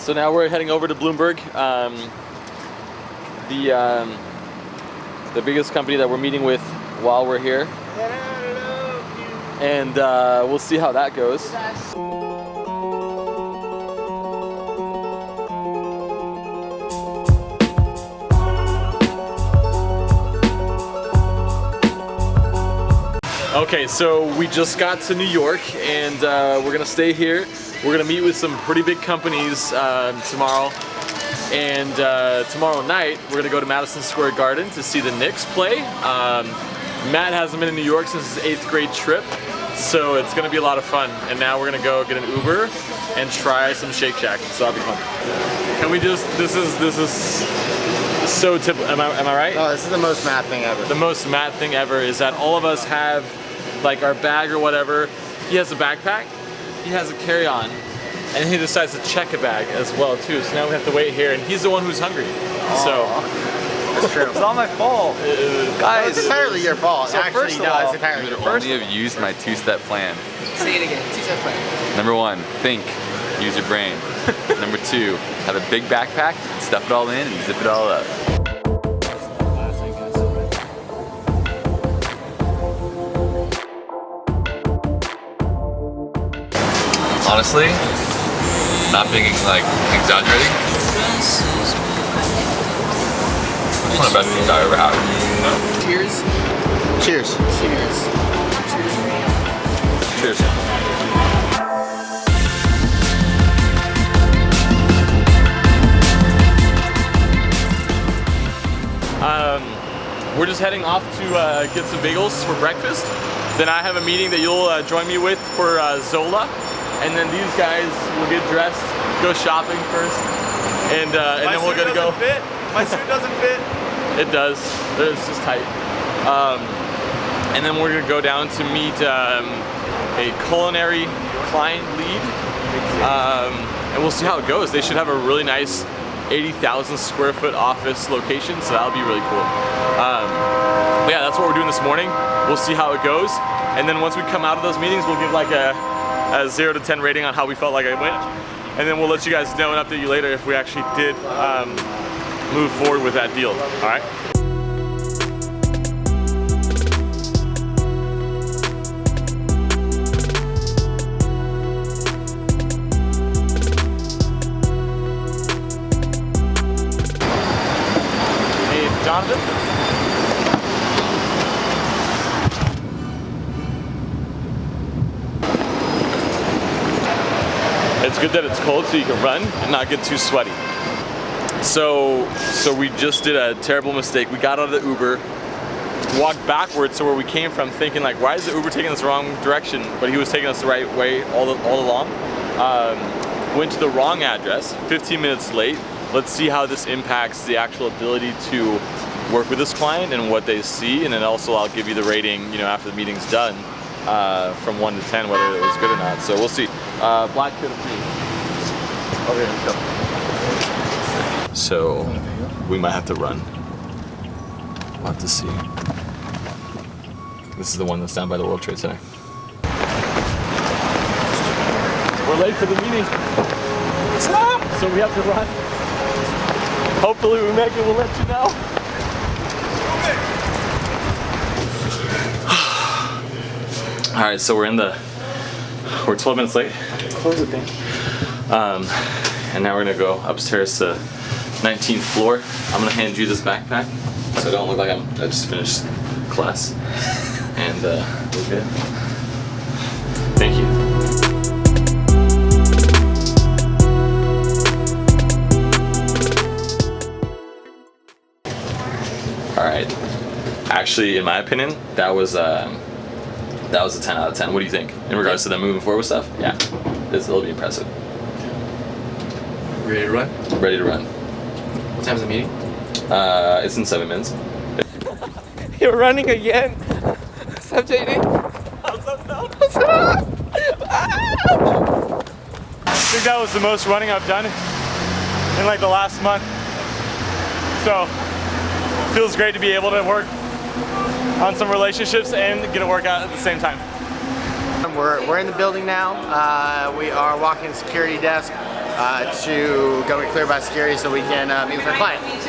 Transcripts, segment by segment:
So now we're heading over to Bloomberg, the biggest company that we're meeting with while we're here. And we'll see how that goes. Okay, so we just got to New York, and we're gonna stay here. We're gonna meet with some pretty big companies tomorrow, and tomorrow night we're gonna go to Madison Square Garden to see the Knicks play. Matt hasn't been in New York since his 8th grade trip, so it's gonna be a lot of fun. And now we're gonna go get an Uber and try some Shake Shack, so that'll be fun. Can we just? This is so typical. Am I right? Oh, this is the most Matt thing ever. The most Matt thing ever is that all of us have like our bag or whatever. He has a backpack, he has a carry-on, and he decides to check a bag as well too. So now we have to wait here, and he's the one who's hungry. So that's true. It's not my fault. Guys, it's entirely your fault. So actually, no, it's entirely your fault. Only have used my 2-step plan. Say it again. 2-step plan. Number 1, think. Use your brain. Number 2, have a big backpack, stuff it all in, and zip it all up. Honestly, not being like exaggerating, it's one of the best things I've ever had. Cheers. Cheers. Cheers. Cheers. We're just heading off to get some bagels for breakfast. Then I have a meeting that you'll join me with for Zola. And then these guys will get dressed, go shopping first, and then we're gonna go. Fit. My suit doesn't fit. It does. It's just tight. And then we're gonna go down to meet a culinary client lead, and we'll see how it goes. They should have a really nice 80,000 square foot office location, so that'll be really cool. But yeah, that's what we're doing this morning. We'll see how it goes, and then once we come out of those meetings, we'll give like a 0 to 10 rating on how we felt like it went, and then we'll let you guys know and update you later if we actually did move forward with that deal. All right. Hey, Jonathan. It's good that it's cold so you can run and not get too sweaty. So we just did a terrible mistake. We got out of the Uber, walked backwards to where we came from, thinking like, why is the Uber taking us the wrong direction? But he was taking us the right way all along. Went to the wrong address, 15 minutes late. Let's see how this impacts the actual ability to work with this client and what they see, and then also I'll give you the rating, after the meeting's done. From 1 to 10, whether it was good or not. So we'll see. Black kid approved. Okay, let's go. So we might have to run. We'll have to see. This is the one that's down by the World Trade Center. We're late for the meeting. So we have to run. Hopefully we make it, we'll let you know. All right, so we're 12 minutes late. Close the thing. And now we're gonna go upstairs to 19th floor. I'm gonna hand you this backpack so I don't look like I just finished class. And we're good. Thank you. All right. Actually, in my opinion, that was a 10 out of 10. What do you think in regards to them moving forward with stuff? Yeah, it'll be impressive. Ready to run? Ready to run. What time's the meeting? It's in 7 minutes. You're running again. What's up, JD? What's up, What's up? I think that was the most running I've done in like the last month. So, it feels great to be able to work on some relationships and get a workout at the same time. We're in the building now. We are walking the security desk. to go get cleared by security so we can meet with our client. These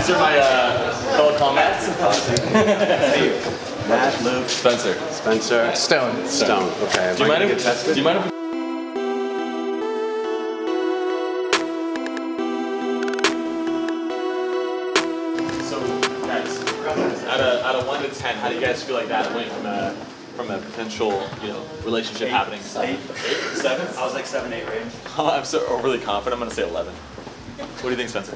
are my fellow comrades. Matt, Luke, Spencer. Spencer, Stone. Stone. Okay. Do you mind if So, guys, out of 1 to 10, how do you guys feel like that went from a potential, relationship happening? 8, 7? I was like 7, 8 range. Oh, I'm so overly confident. I'm gonna say 11. What do you think, Spencer?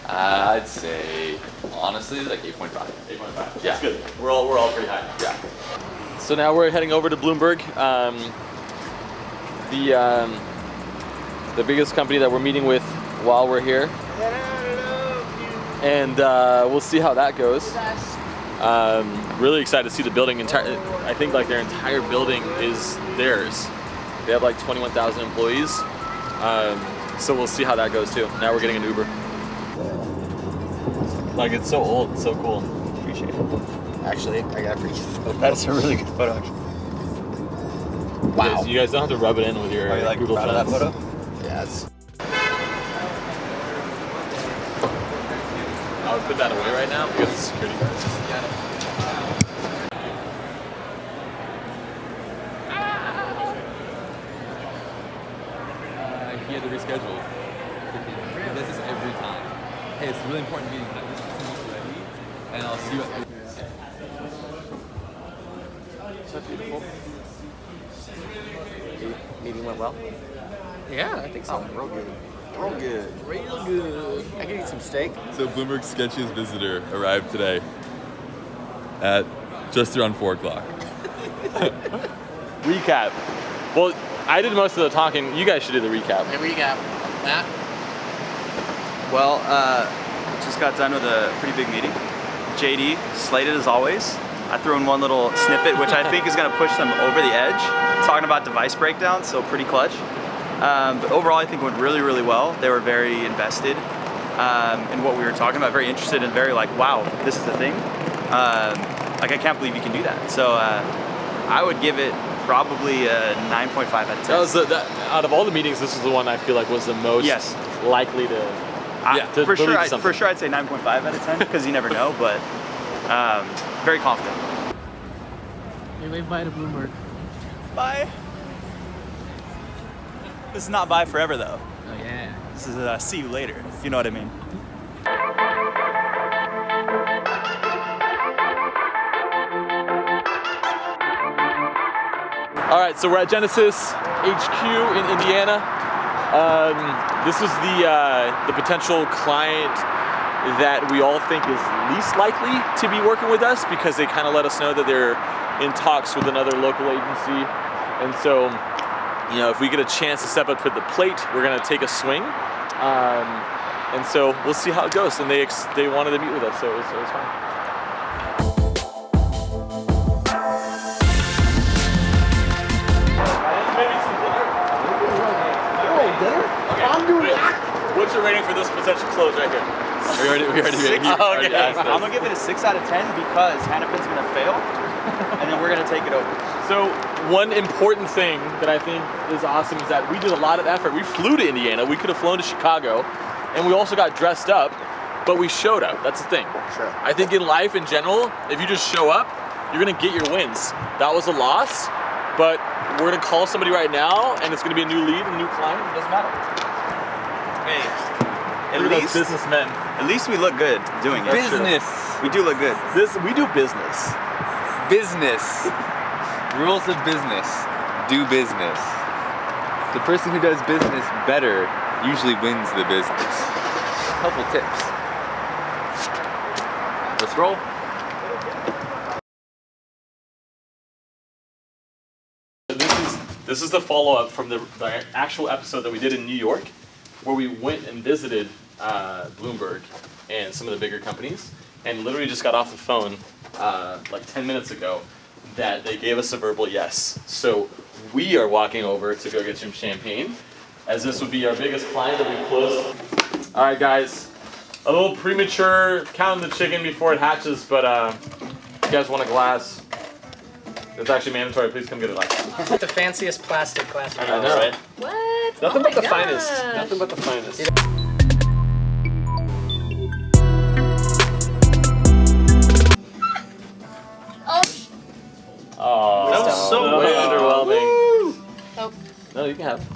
I'd say, honestly, like 8.5. 8.5. Yeah. That's good. We're all pretty high. Yeah. So now we're heading over to Bloomberg, the biggest company that we're meeting with while we're here, and we'll see how that goes. Really excited to see the building. I think like their entire building is theirs. They have like 21,000 employees, so we'll see how that goes too. Now we're getting an Uber. Like, it's so old, it's so cool. Appreciate it. Actually, I got a pretty good photo. That's a really good photo. Actually. Wow. You guys don't have to rub it in with your Are you like Google proud of that Trends. photo? Yes. I would put that away right now because it's security guards. He had to reschedule. He does this every time. Hey, it's a really important meeting. Can I just finish ready? And I'll see you at. Is that beautiful? Meeting went well? Yeah, I think so. Oh, real good. Real good. Real good. I can eat some steak. So Bloomberg's sketchiest visitor arrived today at just around 4 o'clock. Recap. Well, I did most of the talking. You guys should do the recap. Here we go. Matt? Well, just got done with a pretty big meeting. JD, slated as always. I threw in one little snippet, which I think is going to push them over the edge, talking about device breakdowns, so pretty clutch. But overall, I think it went really, really well. They were very invested in what we were talking about, very interested and very like, wow, this is the thing. Like, I can't believe you can do that. So I would give it probably a 9.5 out of 10. That was out of all the meetings, this is the one I feel like was the most likely to. For sure, I'd say 9.5 out of 10 because you never know, but very confident. Hey, wave bye to Bloomberg. Bye. This is not bye forever though. Oh yeah. This is see you later, if you know what I mean. All right, so we're at Genesis HQ in Indiana. This is the potential client that we all think is least likely to be working with us because they kind of let us know that they're in talks with another local agency. And so, if we get a chance to step up to the plate, we're gonna take a swing. And so we'll see how it goes. And they wanted to meet with us, so it was fine. What's your rating for this potential close right here? We already asked I'm gonna give it a 6 out of 10 because Hannafin's gonna fail, and then we're gonna take it over. So one important thing that I think is awesome is that we did a lot of effort. We flew to Indiana. We could have flown to Chicago, and we also got dressed up, but we showed up. That's the thing. Sure. I think in life in general, if you just show up, you're gonna get your wins. That was a loss, but we're gonna call somebody right now, and it's gonna be a new lead, a new client. It doesn't matter. Hey, Look at those businessmen. at least we look good doing it. Business. We do look good. We do business. Business. Rules of business. Do business. The person who does business better usually wins the business. Helpful tips. Let's roll. This is the follow-up from the actual episode that we did in New York, where we went and visited Bloomberg and some of the bigger companies, and literally just got off the phone like 10 minutes ago that they gave us a verbal yes. So we are walking over to go get some champagne, as this would be our biggest client that we closed. All right, guys, a little premature counting the chicken before it hatches, but you guys want a glass? It's actually mandatory. Please come get it. Like The fanciest plastic glass. I know, right? What? Nothing Oh but my the finest. gosh. Nothing but the finest. Oh, That was so way underwhelming. nope. No, you can have it.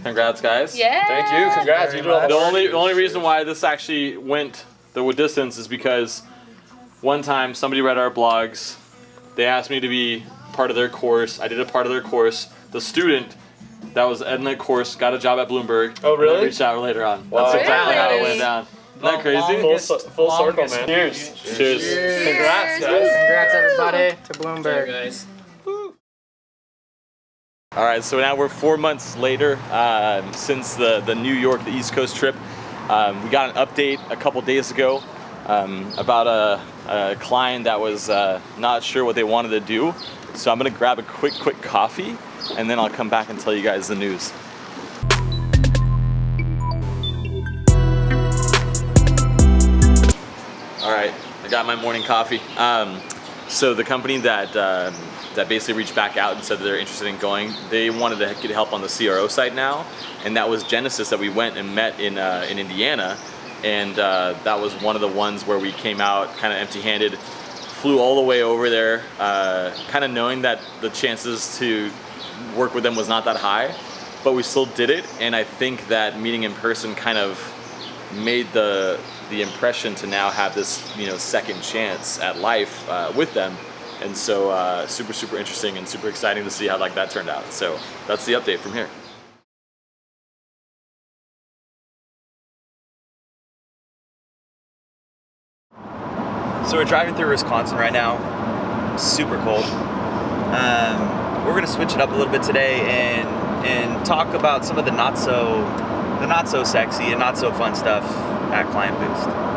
Congrats, guys. Yeah. Thank you. Congrats. You did all The the only reason why this actually went the distance is because one time somebody read our blogs. They asked me to be part of their course. I did a part of their course. The student that was in that course got a job at Bloomberg. Oh, and then really? reached out later on. Wow. That's exactly how it Really? went down. Isn't that crazy? Full circle, man. Cheers. Cheers. Congrats, guys. Congrats, everybody, to Bloomberg. guys. All right, so now we're 4 months later since the New York, the East Coast trip. We got an update a couple days ago about a client that was not sure what they wanted to do. So I'm gonna grab a quick coffee and then I'll come back and tell you guys the news. All right, I got my morning coffee. So the company that basically reached back out and said that they're interested in going, they wanted to get help on the CRO site now, and that was Genesis that we went and met in Indiana, and that was one of the ones where we came out kind of empty-handed, flew all the way over there, kind of knowing that the chances to work with them was not that high, but we still did it, and I think that meeting in person kind of made the impression to now have this, you know, second chance at life with them. And so super interesting and super exciting to see how like that turned out. So that's the update from here. So we're driving through Wisconsin right now. Super cold. We're gonna switch it up a little bit today and talk about some of the not so sexy and not so fun stuff at KlientBoost.